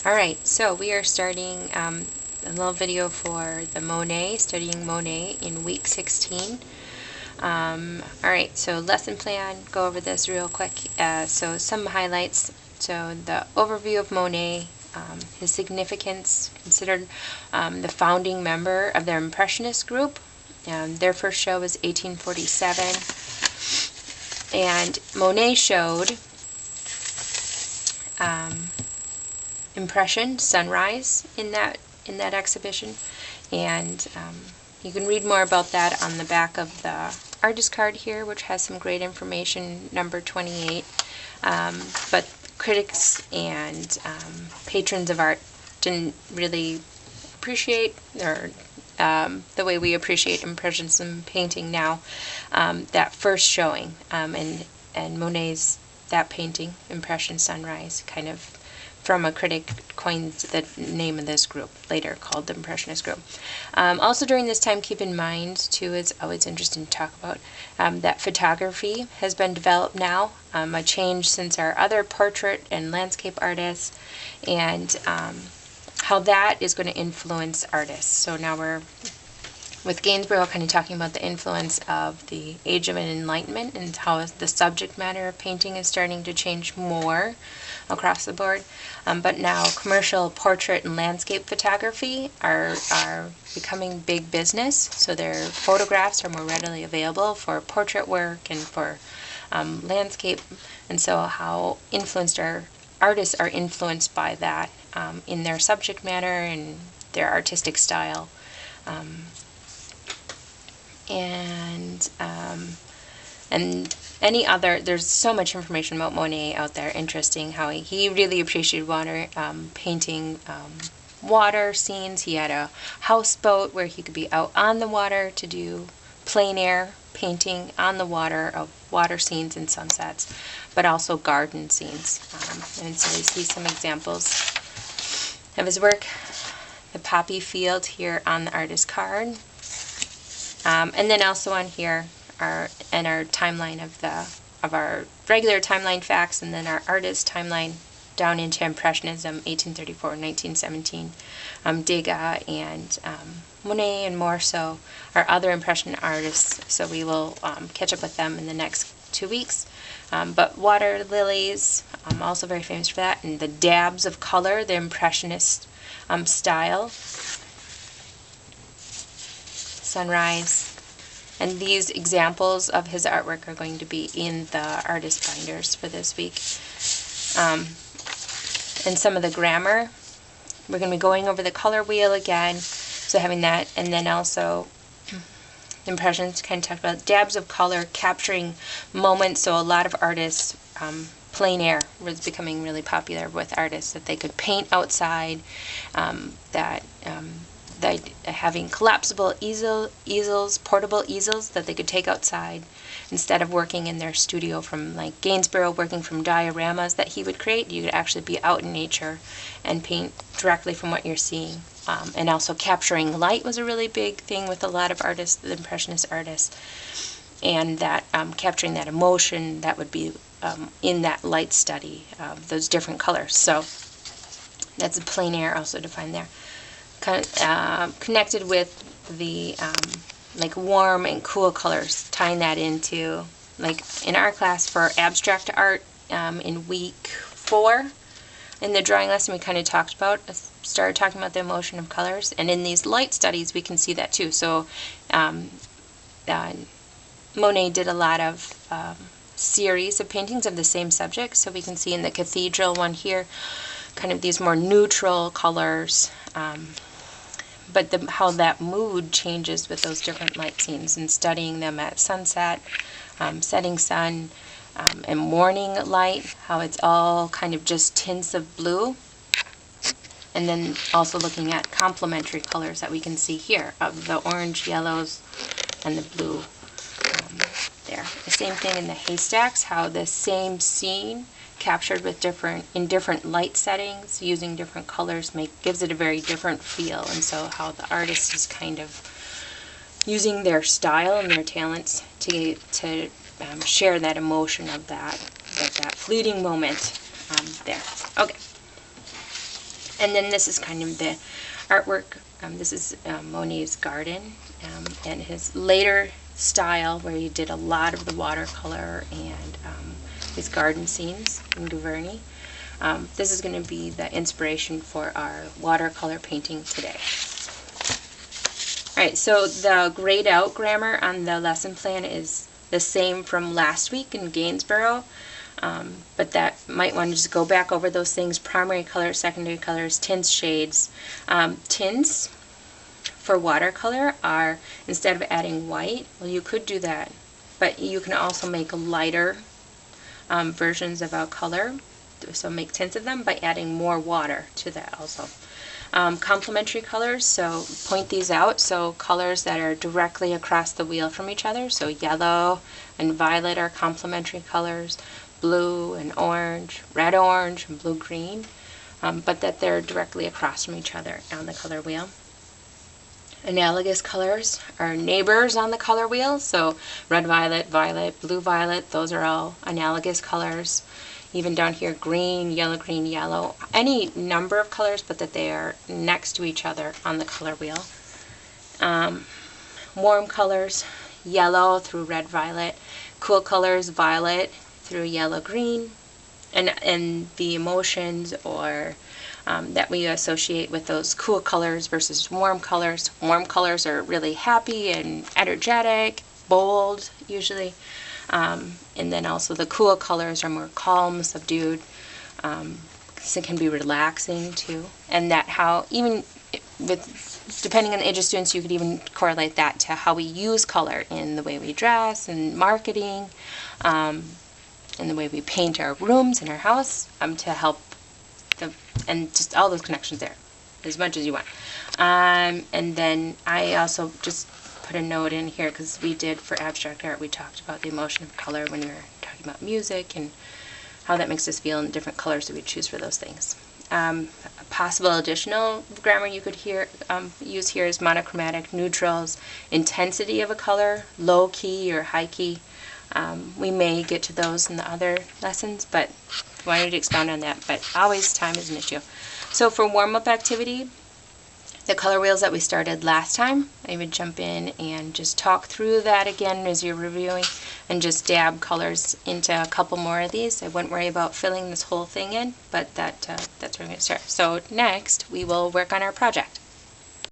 Alright, so we are starting a little video for the Monet, studying Monet in week 16. Alright, so lesson plan, go over this real quick. So some highlights. So the overview of Monet, his significance, considered the founding member of their Impressionist group. Their first show was 1847. And Monet showed impression, sunrise, in that exhibition, and you can read more about that on the back of the artist card here, which has some great information, number 28. But critics and patrons of art didn't really appreciate, or the way we appreciate Impressionism painting now, that first showing, and Monet's that painting, Impression Sunrise, kind of from a critic coined the name of this group, later called the Impressionist group. Also during this time, keep in mind, too, it's always interesting to talk about, that photography has been developed now, a change since our other portrait and landscape artists, and how that is going to influence artists. So now we're, with Gainsborough, kind of talking about the influence of the Age of Enlightenment and how the subject matter of painting is starting to change more across the board. But now commercial portrait and landscape photography are becoming big business, so their photographs are more readily available for portrait work and for landscape, and so how influenced our artists are influenced by that in their subject matter and their artistic style. And any other, there's so much information about Monet out there, interesting, how he really appreciated water, painting water scenes. He had a houseboat where he could be out on the water to do plein air painting on the water of water scenes and sunsets, but also garden scenes. And so we see some examples of his work. The poppy field here on the artist card. And then also on here our timeline of our regular timeline facts, and then our artist timeline down into Impressionism, 1834, 1917, Degas and Monet, and more so our other Impression artists. So we will catch up with them in the next 2 weeks. But water lilies, also very famous for that, and the dabs of color, the Impressionist style. Sunrise. And these examples of his artwork are going to be in the artist binders for this week. And some of the grammar, we're going to be going over the color wheel again, so having that, and then also Impressions, kind of talked about dabs of color, capturing moments. So a lot of artists, plein air was becoming really popular with artists, that they could paint outside, that having collapsible easels, portable easels that they could take outside, instead of working in their studio from, like Gainsborough, working from dioramas that he would create. You could actually be out in nature and paint directly from what you're seeing. And also capturing light was a really big thing with a lot of artists, the Impressionist artists, and that capturing that emotion that would be in that light study of those different colors. So that's a plein air also defined there. Connected with the like warm and cool colors, tying that into, like in our class for abstract art in week 4 in the drawing lesson, we kind of started talking about the emotion of colors, and in these light studies we can see that too. So Monet did a lot of series of paintings of the same subject, so we can see in the cathedral one here kind of these more neutral colors, but how that mood changes with those different light scenes, and studying them at sunset, setting sun, and morning light, how it's all kind of just tints of blue. And then also looking at complementary colors that we can see here, of the orange, yellows, and the blue there. The same thing in the haystacks, how the same scene captured with different light settings, using different colors, gives it a very different feel. And so how the artist is kind of using their style and their talents to share that emotion of that fleeting moment there. Okay. And then this is kind of the artwork. This is Monet's garden and his later style where he did a lot of the watercolor and his garden scenes in Giverny. This is going to be the inspiration for our watercolor painting today. Alright, so the grayed out grammar on the lesson plan is the same from last week in Gainsborough, but that might want to just go back over those things: primary colors, secondary colors, tints, shades. Tints for watercolor are, instead of adding white, well, you could do that, but you can also make lighter versions of a color, so make tints of them by adding more water to that also. Complementary colors, so point these out, so colors that are directly across the wheel from each other, so yellow and violet are complementary colors, blue and orange, red orange and blue green, but that they're directly across from each other on the color wheel. Analogous colors are neighbors on the color wheel, so red violet, violet, blue violet, those are all analogous colors. Even down here, green, yellow, any number of colors, but that they are next to each other on the color wheel. Warm colors, yellow through red, violet. Cool colors, violet through yellow, green. And the emotions or that we associate with those cool colors versus warm colors. Warm colors are really happy and energetic, bold usually. And then also the cool colors are more calm, subdued. So it can be relaxing too. And that how, even with, depending on the age of students, you could even correlate that to how we use color in the way we dress and marketing, in the way we paint our rooms in our house, to help and just all those connections there, as much as you want. And then I also just put a note in here, because we did for abstract art, we talked about the emotion of color when we were talking about music and how that makes us feel and the different colors that we choose for those things. A possible additional grammar you could use here is monochromatic, neutrals, intensity of a color, low key or high key. We may get to those in the other lessons, but I wanted to expound on that, but always time is an issue. So for warm-up activity, the color wheels that we started last time, I would jump in and just talk through that again as you're reviewing and just dab colors into a couple more of these. I wouldn't worry about filling this whole thing in, but that's where I'm going to start. So next, we will work on our project.